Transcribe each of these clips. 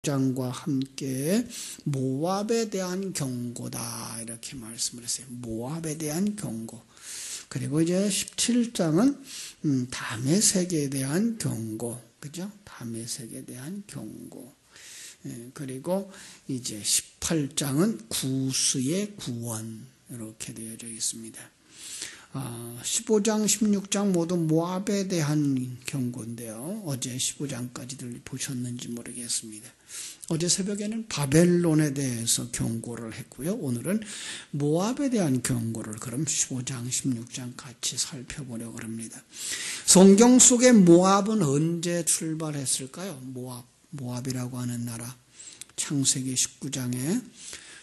장과 함께 모압에 대한 경고다 이렇게 말씀을 했어요. 모압에 대한 경고. 그리고 이제 17장은 다메섹에 대한 경고, 그죠? 다메섹에 대한 경고. 그리고 이제 18장은 구스의 구원 이렇게 되어져 있습니다. 15장, 16장 모두 모압에 대한 경고인데요. 어제 15장까지들 보셨는지 모르겠습니다. 어제 새벽에는 바벨론에 대해서 경고를 했고요. 오늘은 모압에 대한 경고를 그럼 15장, 16장 같이 살펴보려고 합니다. 성경 속에 모압은 언제 출발했을까요? 모압이라고 하는 나라. 창세기 19장에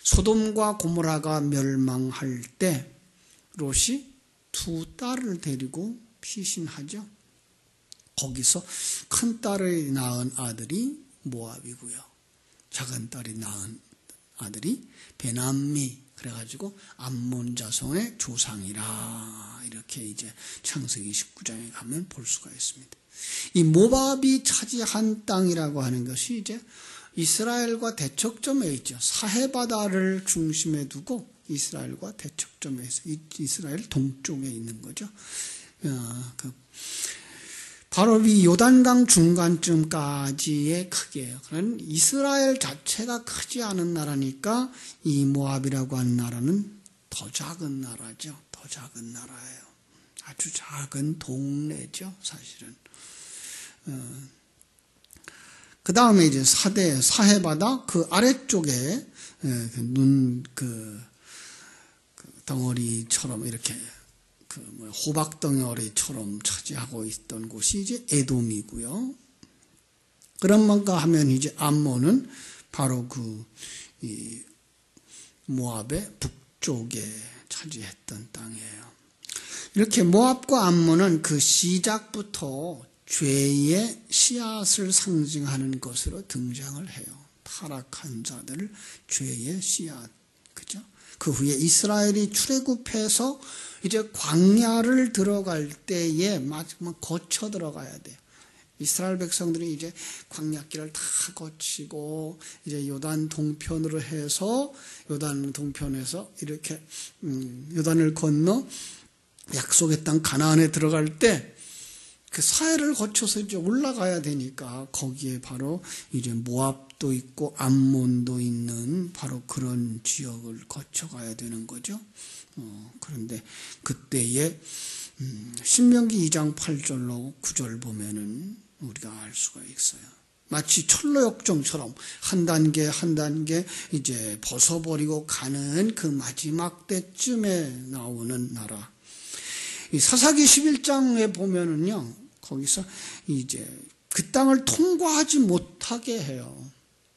소돔과 고모라가 멸망할 때 롯이 두 딸을 데리고 피신하죠. 거기서 큰 딸이 낳은 아들이 모압이고요. 작은 딸이 낳은 아들이 베남미, 그래가지고 암몬 자손의 조상이라 이렇게 이제 창세기 19장에 가면 볼 수가 있습니다. 이 모압이 차지한 땅이라고 하는 것이 이제 이스라엘과 대척점에 있죠. 사해바다를 중심에 두고 이스라엘과 대척점에 있어 이스라엘 동쪽에 있는 거죠. 바로 이 요단강 중간쯤까지의 크기예요. 그런 이스라엘 자체가 크지 않은 나라니까 이 모압이라고 하는 나라는 더 작은 나라죠. 더 작은 나라예요. 아주 작은 동네죠, 사실은. 그 다음에 이제 사해바다 그 아래쪽에 덩어리처럼 이렇게 호박 덩어리처럼 차지하고 있던 곳이 이제 에돔이고요. 그런가 하면 이제 암몬은 바로 이 모압의 북쪽에 차지했던 땅이에요. 이렇게 모압과 암몬은 그 시작부터 죄의 씨앗을 상징하는 것으로 등장을 해요. 타락한 자들, 죄의 씨앗, 그죠? 그 후에 이스라엘이 출애굽해서 이제 광야를 들어갈 때에 마지막 거쳐 들어가야 돼요. 이스라엘 백성들이 이제 광야길을 다 거치고 이제 요단 동편으로 해서 요단 동편에서 이렇게 요단을 건너 약속의 땅 가나안에 들어갈 때 그 사해를 거쳐서 이제 올라가야 되니까 거기에 바로 이제 모압도 있고 암몬도 있는 바로 그런 지역을 거쳐가야 되는 거죠. 그런데 그때에 신명기 2장 8절로 9절 보면은 우리가 알 수가 있어요. 마치 철로역정처럼 한 단계 한 단계 이제 벗어버리고 가는 그 마지막 때쯤에 나오는 나라. 이 사사기 11장에 보면은요, 거기서 이제 그 땅을 통과하지 못하게 해요.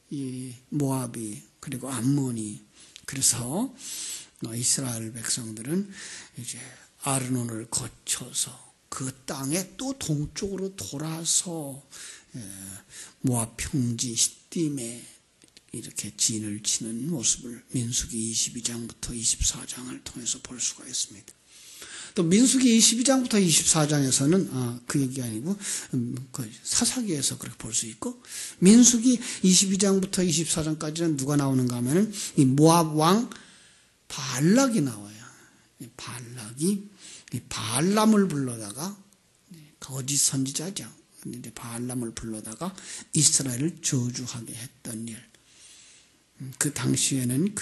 이 모압이, 그리고 암몬이. 그래서 이스라엘 백성들은 이제 아르논을 거쳐서 그 땅에 또 동쪽으로 돌아서 모압 평지 시딤에 이렇게 진을 치는 모습을 민수기 22장부터 24장을 통해서 볼 수가 있습니다. 또 민수기 22장부터 24장에서는 그 얘기 아니고 사사기에서 그렇게 볼 수 있고, 민수기 22장부터 24장까지는 누가 나오는가 하면은 이 모압 왕 발락이 나와요. 발락이 발람을 불러다가 거짓 선지자죠. 근데 발람을 불러다가 이스라엘을 저주하게 했던 일. 그 당시에는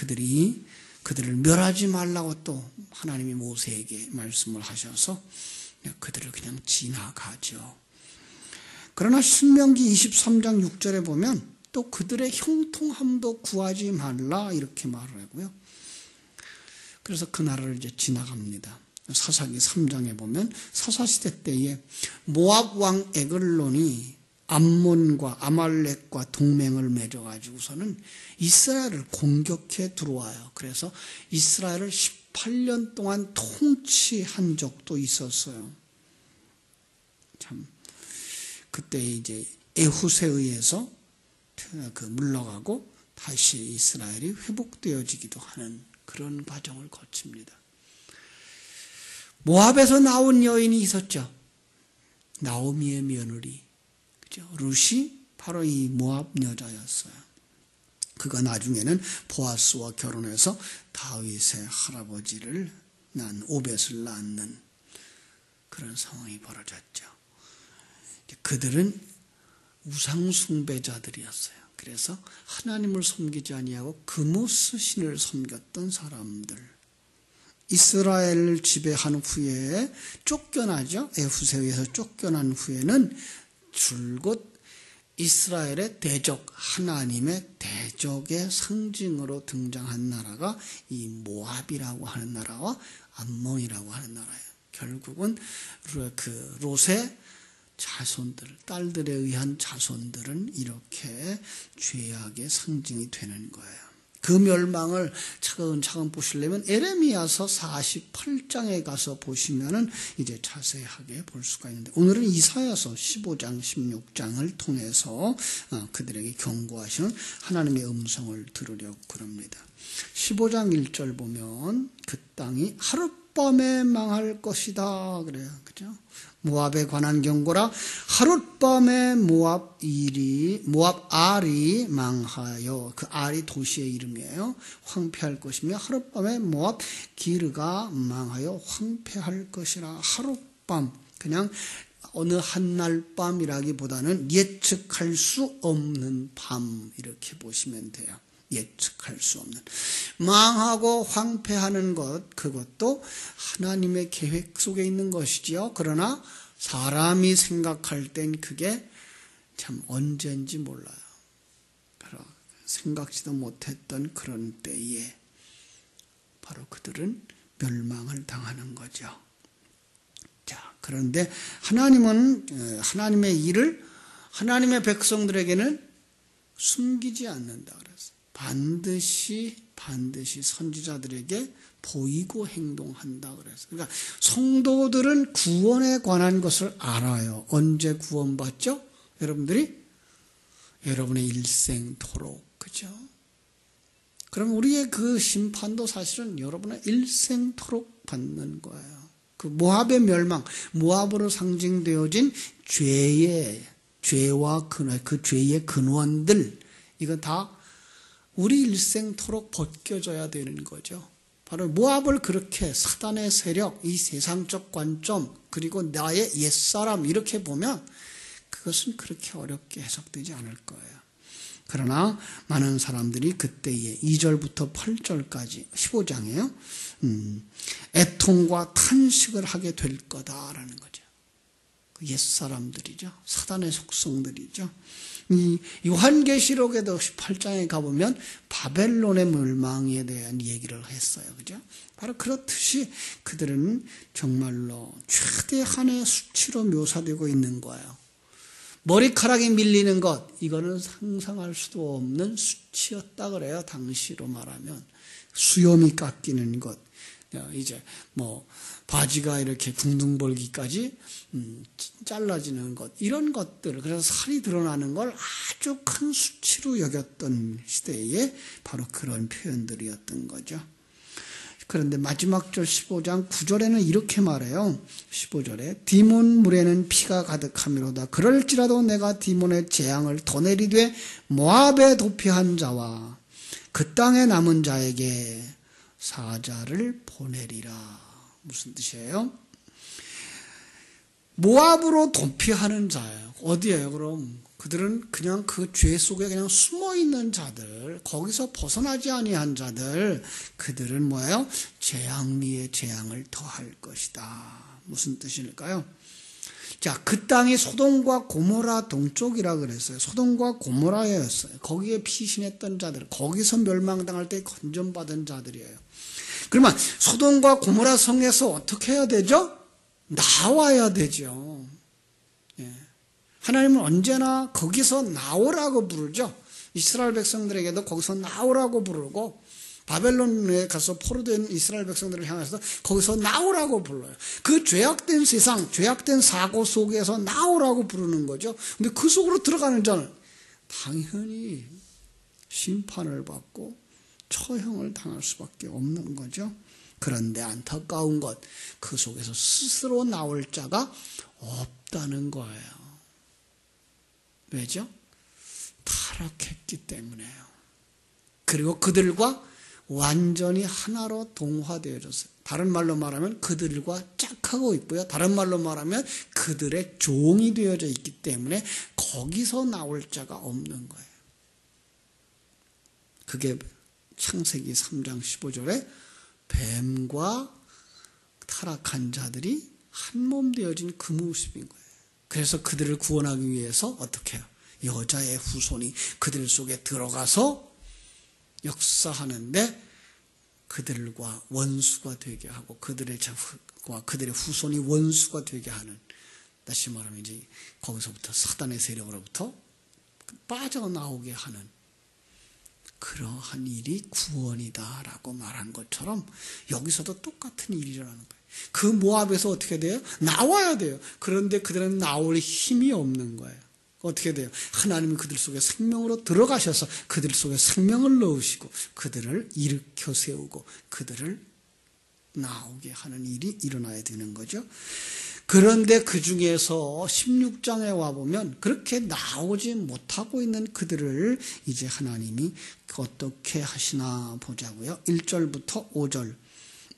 그들을 멸하지 말라고 또 하나님이 모세에게 말씀을 하셔서 그들을 그냥 지나가죠. 그러나 신명기 23장 6절에 보면 또 그들의 형통함도 구하지 말라 이렇게 말을 하고요. 그래서 그 나라를 이제 지나갑니다. 사사기 3장에 보면 사사시대 때에 모압 왕 에글론이 암몬과 아말렉과 동맹을 맺어가지고서는 이스라엘을 공격해 들어와요. 그래서 이스라엘을 18년 동안 통치한 적도 있었어요. 참, 그때 이제 에훗에 의해서 물러가고 다시 이스라엘이 회복되어지기도 하는 그런 과정을 거칩니다. 모압에서 나온 여인이 있었죠. 나오미의 며느리. 룻이 바로 이 모압 여자였어요. 그가 나중에는 보아스와 결혼해서 다윗의 할아버지를 낳은 오벳을 낳는 그런 상황이 벌어졌죠. 그들은 우상숭배자들이었어요. 그래서 하나님을 섬기지 아니하고 그모스 신을 섬겼던 사람들. 이스라엘을 지배한 후에 쫓겨나죠. 에후세에서 쫓겨난 후에는 줄곧 이스라엘의 대적, 하나님의 대적의 상징으로 등장한 나라가 이 모압이라고 하는 나라와 암몬이라고 하는 나라예요. 결국은 그 롯의 자손들, 딸들에 의한 자손들은 이렇게 죄악의 상징이 되는 거예요. 그 멸망을 차근차근 보시려면 에레미야서 48장에 가서 보시면은 이제 자세하게 볼 수가 있는데, 오늘은 이사야서 15장, 16장을 통해서 그들에게 경고하시는 하나님의 음성을 들으려고 그럽니다. 15장 1절 보면 그 땅이 하룻밤에 망할 것이다 그래요. 그죠? 모압에 관한 경고라. 하룻밤에 모압 알이 망하여, 그 알이 도시의 이름이에요. 황폐할 것이며 하룻밤에 모압 기르가 망하여 황폐할 것이라. 하룻밤, 그냥 어느 한날 밤이라기보다는 예측할 수 없는 밤, 이렇게 보시면 돼요. 예측할 수 없는, 망하고 황폐하는 것, 그것도 하나님의 계획 속에 있는 것이지요. 그러나 사람이 생각할 땐 그게 참 언제인지 몰라요. 생각지도 못했던 그런 때에 바로 그들은 멸망을 당하는 거죠. 자, 그런데 하나님은 하나님의 일을 하나님의 백성들에게는 숨기지 않는다 그랬어요. 반드시 선지자들에게 보이고 행동한다 그랬어요. 그러니까 성도들은 구원에 관한 것을 알아요. 언제 구원받죠? 여러분들이? 여러분의 일생토록, 그죠? 그럼 우리의 그 심판도 사실은 여러분의 일생토록 받는 거예요. 그 모압의 멸망, 모압으로 상징되어진 죄와 그 죄의 근원들, 이건 다 우리 일생토록 벗겨져야 되는 거죠. 바로 모압을 그렇게 사단의 세력, 이 세상적 관점, 그리고 나의 옛사람, 이렇게 보면 그것은 그렇게 어렵게 해석되지 않을 거예요. 그러나 많은 사람들이 그때에 2절부터 8절까지 15장이에요. 애통과 탄식을 하게 될 거다라는 거죠. 그 옛사람들이죠. 사단의 속성들이죠. 이 요한계시록에도 18장에 가보면 바벨론의 멸망에 대한 얘기를 했어요. 그죠? 바로 그렇듯이 그들은 정말로 최대한의 수치로 묘사되고 있는 거예요. 머리카락이 밀리는 것, 이거는 상상할 수도 없는 수치였다 그래요. 당시로 말하면 수염이 깎이는 것, 이제 뭐 바지가 이렇게 궁둥벌기까지 잘라지는 것, 이런 것들, 그래서 살이 드러나는 걸 아주 큰 수치로 여겼던 시대에 바로 그런 표현들이었던 거죠. 그런데 마지막 절 15장 9절에는 이렇게 말해요. 15절에 디몬 물에는 피가 가득하미로다. 그럴지라도 내가 디몬의 재앙을 더 내리되 모압에 도피한 자와 그 땅에 남은 자에게 사자를 보내리라. 무슨 뜻이에요? 모압으로 도피하는 자예요. 어디예요? 그럼 그들은 그냥 그 죄 속에 그냥 숨어 있는 자들, 거기서 벗어나지 아니한 자들, 그들은 뭐예요? 재앙 위에 재앙을 더할 것이다. 무슨 뜻일까요? 자, 그 땅이 소돔과 고모라 동쪽이라 그랬어요. 소돔과 고모라였어요. 거기에 피신했던 자들, 거기서 멸망당할 때 건전받은 자들이에요. 그러면 소돔과 고모라 성에서 어떻게 해야 되죠? 나와야 되죠. 예. 하나님은 언제나 거기서 나오라고 부르죠. 이스라엘 백성들에게도 거기서 나오라고 부르고, 바벨론에 가서 포로된 이스라엘 백성들을 향해서 거기서 나오라고 불러요. 그 죄악된 세상, 죄악된 사고 속에서 나오라고 부르는 거죠. 근데 그 속으로 들어가는 자는 당연히 심판을 받고 처형을 당할 수밖에 없는 거죠. 그런데 안타까운 것, 그 속에서 스스로 나올 자가 없다는 거예요. 왜죠? 타락했기 때문에요. 그리고 그들과 완전히 하나로 동화되어졌어요. 다른 말로 말하면 그들과 짝하고 있고요. 다른 말로 말하면 그들의 종이 되어져 있기 때문에 거기서 나올 자가 없는 거예요. 그게 창세기 3장 15절에 뱀과 타락한 자들이 한 몸 되어진 그 모습인 거예요. 그래서 그들을 구원하기 위해서 어떻게 해요? 여자의 후손이 그들 속에 들어가서 역사하는데 그들과 원수가 되게 하고 그들의 후손이 원수가 되게 하는, 다시 말하면 이제 거기서부터 사단의 세력으로부터 빠져나오게 하는 그러한 일이 구원이다라고 말한 것처럼 여기서도 똑같은 일이 일어나는 거예요. 그 모압에서 어떻게 돼요? 나와야 돼요. 그런데 그들은 나올 힘이 없는 거예요. 어떻게 돼요? 하나님은 그들 속에 생명으로 들어가셔서 그들 속에 생명을 넣으시고 그들을 일으켜 세우고 그들을 나오게 하는 일이 일어나야 되는 거죠. 그런데 그 중에서 16장에 와보면 그렇게 나오지 못하고 있는 그들을 이제 하나님이 어떻게 하시나 보자고요. 1절부터 5절.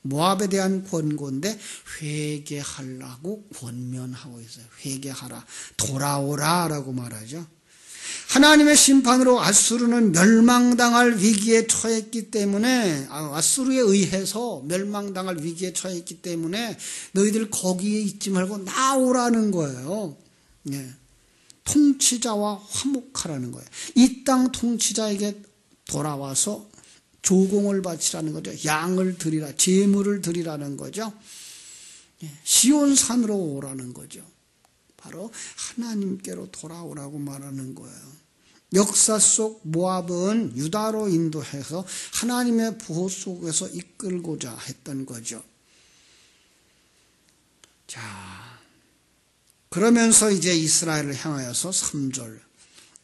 모압에 대한 권고인데 회개하라고 권면하고 있어요. 회개하라, 돌아오라 라고 말하죠. 하나님의 심판으로 아수르는 멸망당할 위기에 처했기 때문에, 아수르에 의해서 멸망당할 위기에 처했기 때문에 너희들 거기에 있지 말고 나오라는 거예요. 예. 통치자와 화목하라는 거예요. 이 땅 통치자에게 돌아와서 조공을 바치라는 거죠. 양을 드리라, 제물을 드리라는 거죠. 시온산으로 오라는 거죠. 바로 하나님께로 돌아오라고 말하는 거예요. 역사 속 모압은 유다로 인도해서 하나님의 보호 속에서 이끌고자 했던 거죠. 자, 그러면서 이제 이스라엘을 향하여서 3절.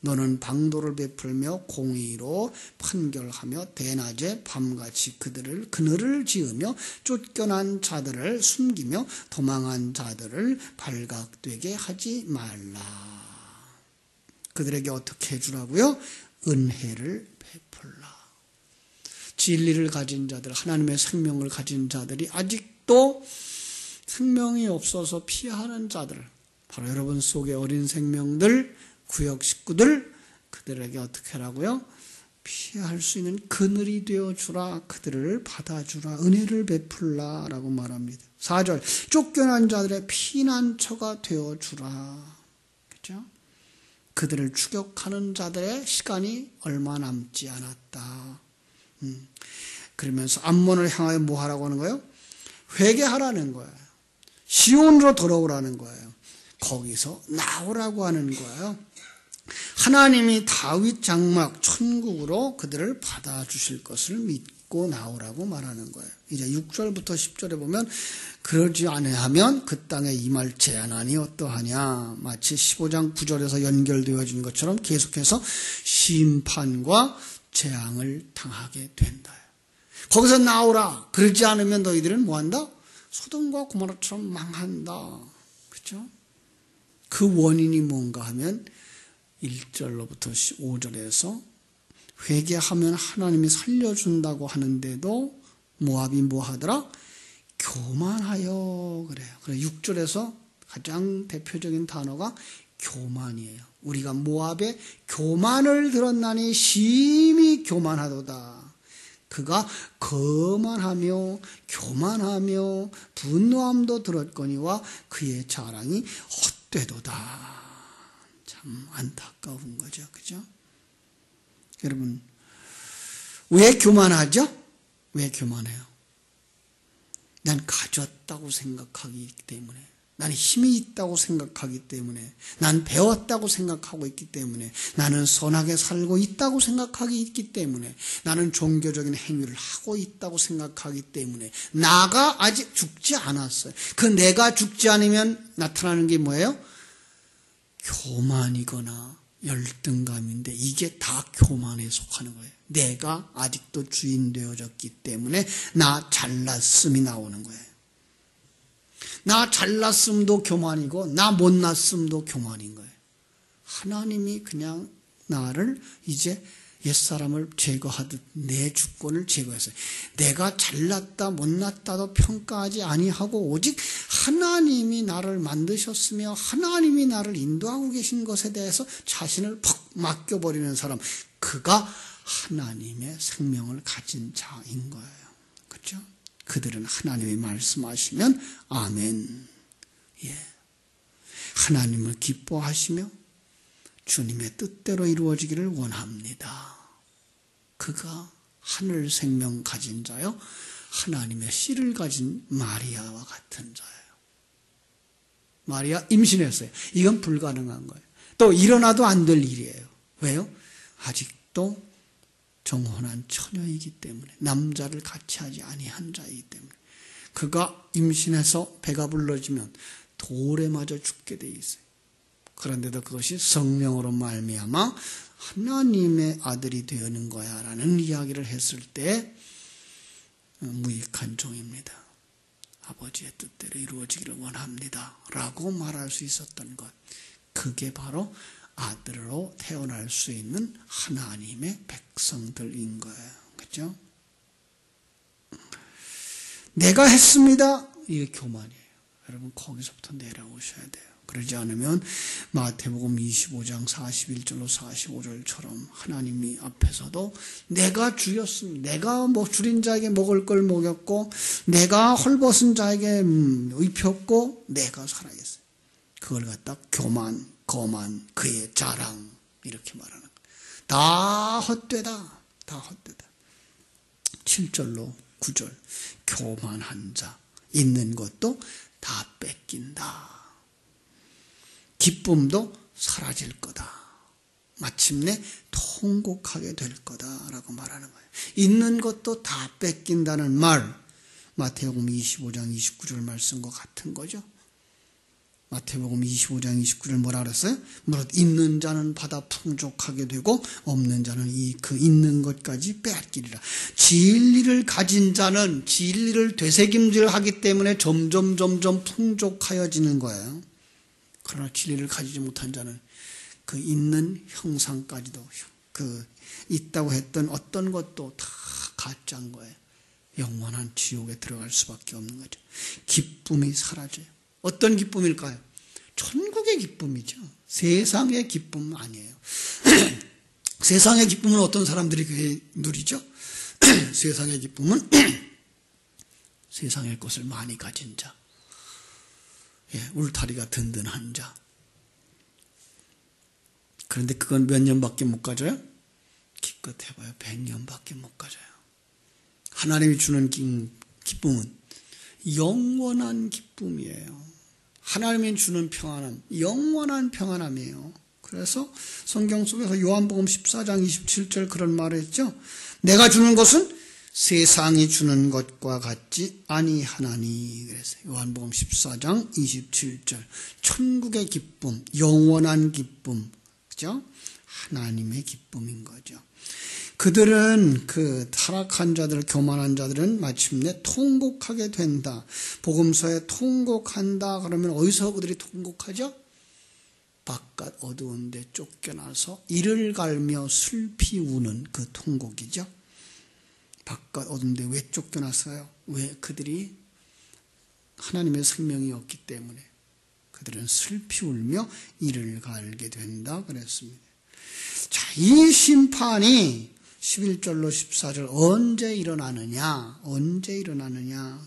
너는 방도를 베풀며 공의로 판결하며 대낮에 밤같이 그늘을 지으며 쫓겨난 자들을 숨기며 도망한 자들을 발각되게 하지 말라. 그들에게 어떻게 해주라고요? 은혜를 베풀라. 진리를 가진 자들, 하나님의 생명을 가진 자들이 아직도 생명이 없어서 피하는 자들, 바로 여러분 속의 어린 생명들, 구역 식구들, 그들에게 어떻게 하라고요? 피할 수 있는 그늘이 되어주라, 그들을 받아주라, 은혜를 베풀라 라고 말합니다. 4절, 쫓겨난 자들의 피난처가 되어주라. 그렇죠? 그들을 추격하는 자들의 시간이 얼마 남지 않았다. 그러면서 암몬을 향하여 뭐 하라고 하는 거예요? 회개하라는 거예요. 시온으로 돌아오라는 거예요. 거기서 나오라고 하는 거예요. 하나님이 다윗 장막 천국으로 그들을 받아주실 것을 믿고 나오라고 말하는 거예요. 이제 6절부터 10절에 보면 그러지 아니하면 그 땅에 임할 재난이 어떠하냐. 마치 15장 9절에서 연결되어진 것처럼 계속해서 심판과 재앙을 당하게 된다. 거기서 나오라. 그러지 않으면 너희들은 뭐한다? 소돔과 고모라처럼 망한다. 그렇죠? 그 원인이 뭔가 하면 1절로부터 5절에서 회개하면 하나님이 살려준다고 하는데도 모압이 뭐 하더라? 교만하여 그래요. 그래서 6절에서 가장 대표적인 단어가 교만이에요. 우리가 모압의 교만을 들었나니 심히 교만하도다. 그가 거만하며 교만하며 분노함도 들었거니와 그의 자랑이 헛되도다. 참 안타까운 거죠. 그죠? 여러분, 왜 교만하죠? 왜 교만해요? 난 가졌다고 생각하기 때문에, 나는 힘이 있다고 생각하기 때문에, 난 배웠다고 생각하고 있기 때문에, 나는 선하게 살고 있다고 생각하기 있기 때문에, 나는 종교적인 행위를 하고 있다고 생각하기 때문에, 나가 아직 죽지 않았어요. 그 내가 죽지 않으면 나타나는 게 뭐예요? 교만이거나 열등감인데 이게 다 교만에 속하는 거예요. 내가 아직도 주인 되어졌기 때문에 나 잘났음이 나오는 거예요. 나 잘났음도 교만이고 나 못났음도 교만인 거예요. 하나님이 그냥 나를 이제 옛사람을 제거하듯 내 주권을 제거했어요. 내가 잘났다 못났다도 평가하지 아니하고 오직 하나님이 나를 만드셨으며 하나님이 나를 인도하고 계신 것에 대해서 자신을 퍽 맡겨버리는 사람, 그가 하나님의 생명을 가진 자인 거예요. 그렇죠? 그들은 하나님이 말씀하시면 아멘. 예. 하나님을 기뻐하시며 주님의 뜻대로 이루어지기를 원합니다. 그가 하늘 생명 가진 자요, 하나님의 씨를 가진 마리아와 같은 자예요. 마리아 임신했어요. 이건 불가능한 거예요. 또 일어나도 안 될 일이에요. 왜요? 아직도 정혼한 처녀이기 때문에, 남자를 같이 하지 아니한 자이기 때문에. 그가 임신해서 배가 불러지면 돌에 맞아 죽게 돼 있어요. 그런데도 그것이 성령으로 말미암아 하나님의 아들이 되는 거야 라는 이야기를 했을 때 무익한 종입니다. 아버지의 뜻대로 이루어지기를 원합니다 라고 말할 수 있었던 것, 그게 바로 아들로 태어날 수 있는 하나님의 백성들인 거예요. 그렇죠? 내가 했습니다. 이게 교만이에요. 여러분 거기서부터 내려오셔야 돼요. 그러지 않으면 마태복음 25장 41절로 45절처럼 하나님이 앞에서도 내가 주였습니다. 내가 줄인 자에게 먹을 걸 먹였고 내가 헐벗은 자에게 입혔고 내가 살아있어요. 그걸 갖다 교만, 거만, 그의 자랑 이렇게 말하는 거예요. 다 헛되다. 다 헛되다. 7절로 9절 교만한 자, 있는 것도 다 뺏긴다. 기쁨도 사라질 거다. 마침내 통곡하게 될 거다라고 말하는 거예요. 있는 것도 다 뺏긴다는 말, 마태복음 25장 29절 말씀과 같은 거죠. 마태복음 25장 29절 뭐라 그랬어요? 무릇 있는 자는 받아 풍족하게 되고 없는 자는 그 있는 것까지 빼앗기리라. 진리를 가진 자는 진리를 되새김질하기 때문에 점점 풍족하여지는 거예요. 그러나 진리를 가지지 못한 자는 그 있는 형상까지도, 그 있다고 했던 어떤 것도 다 가짜인 거예요. 영원한 지옥에 들어갈 수밖에 없는 거죠. 기쁨이 사라져요. 어떤 기쁨일까요? 천국의 기쁨이죠. 세상의 기쁨 아니에요. 세상의 기쁨은 어떤 사람들이 누리죠? 세상의 기쁨은 세상의 것을 많이 가진 자, 울타리가 든든한 자. 그런데 그건 몇 년밖에 못 가져요? 기껏 해봐요 100년밖에 못 가져요. 하나님이 주는 기쁨은 영원한 기쁨이에요. 하나님이 주는 평안함, 영원한 평안함이에요. 그래서 성경 속에서 요한복음 14장 27절 그런 말을 했죠. 내가 주는 것은 세상이 주는 것과 같지 아니하나니. 그래서 요한복음 14장 27절 천국의 기쁨, 영원한 기쁨, 그죠? 하나님의 기쁨인 거죠. 그들은 그 타락한 자들, 교만한 자들은 마침내 통곡하게 된다. 복음서에 통곡한다 그러면 어디서 그들이 통곡하죠? 바깥 어두운 데 쫓겨나서 이를 갈며 슬피 우는 그 통곡이죠. 바깥 어두운 데 왜 쫓겨났어요? 왜? 그들이 하나님의 생명이 없기 때문에 그들은 슬피 울며 이를 갈게 된다 그랬습니다. 자, 이 심판이 11절로 14절 언제 일어나느냐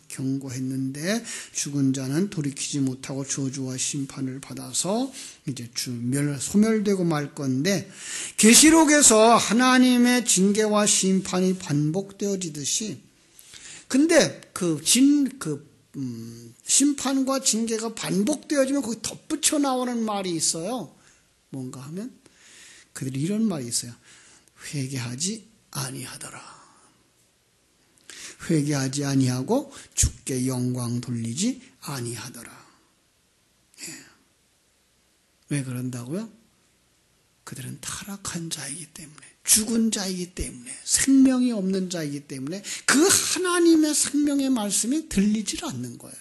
경고했는데 죽은 자는 돌이키지 못하고 저주와 심판을 받아서 이제 소멸되고 말 건데, 계시록에서 하나님의 징계와 심판이 반복되어지듯이, 근데 심판과 징계가 반복되어지면 거기 덧붙여 나오는 말이 있어요. 뭔가 하면 그들이 이런 말이 있어요. 회개하지 아니하더라. 회개하지 아니하고 주께 영광 돌리지 아니하더라. 왜 그런다고요? 그들은 타락한 자이기 때문에, 죽은 자이기 때문에, 생명이 없는 자이기 때문에 그 하나님의 생명의 말씀이 들리질 않는 거예요.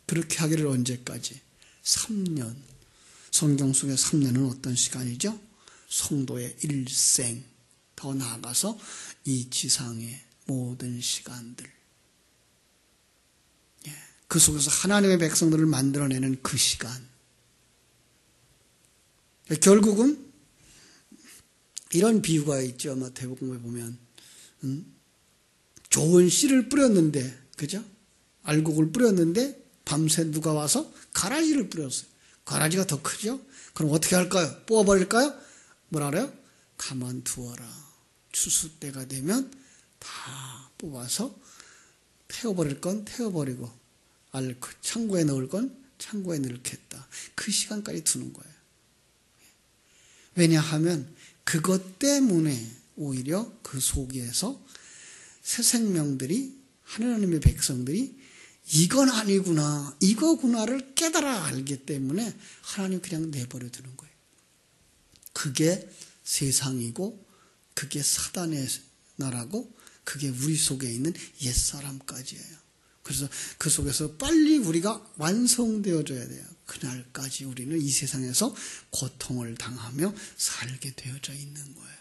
그렇게 하기를 언제까지? 3년. 성경 속의 3년은 어떤 시간이죠? 성도의 일생, 더 나아가서 이 지상의 모든 시간들, 그 속에서 하나님의 백성들을 만들어내는 그 시간. 결국은 이런 비유가 있죠. 마태복음에 보면 좋은 씨를 뿌렸는데, 그죠? 알곡을 뿌렸는데 밤새 누가 와서 가라지를 뿌렸어요. 가라지가 더 크죠? 그럼 어떻게 할까요? 뽑아버릴까요? 뭐라 그래요? 가만두어라. 추수 때가 되면 다 뽑아서 태워버릴 건 태워버리고 창고에 넣을 건 창고에 넣겠다. 그 시간까지 두는 거예요. 왜냐하면 그것 때문에 오히려 그 속에서 새 생명들이, 하나님의 백성들이 이건 아니구나, 이거구나를 깨달아 알기 때문에 하나님 그냥 내버려 두는 거예요. 그게 세상이고, 그게 사단의 나라고, 그게 우리 속에 있는 옛사람까지예요. 그래서 그 속에서 빨리 우리가 완성되어져야 돼요. 그날까지 우리는 이 세상에서 고통을 당하며 살게 되어져 있는 거예요.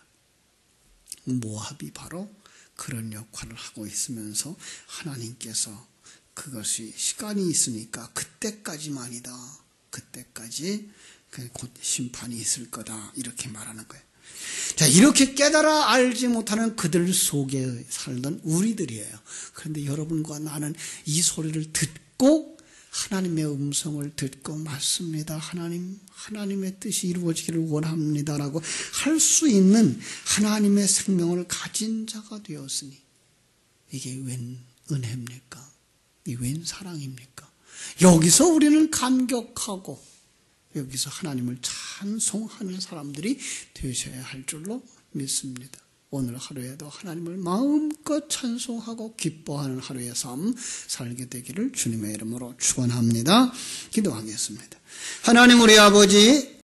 모압이 바로 그런 역할을 하고 있으면서 하나님께서 그것이 시간이 있으니까 그때까지만이다. 그때까지 곧 심판이 있을 거다. 이렇게 말하는 거예요. 자, 이렇게 깨달아 알지 못하는 그들 속에 살던 우리들이에요. 그런데 여러분과 나는 이 소리를 듣고 하나님의 음성을 듣고 맞습니다. 하나님의 뜻이 이루어지기를 원합니다라고 할 수 있는 하나님의 생명을 가진 자가 되었으니 이게 웬 은혜입니까? 이게 웬 사랑입니까? 여기서 우리는 감격하고 여기서 하나님을 찬송하는 사람들이 되셔야 할 줄로 믿습니다. 오늘 하루에도 하나님을 마음껏 찬송하고 기뻐하는 하루의 삶 살게 되기를 주님의 이름으로 축원합니다. 기도하겠습니다. 하나님 우리 아버지,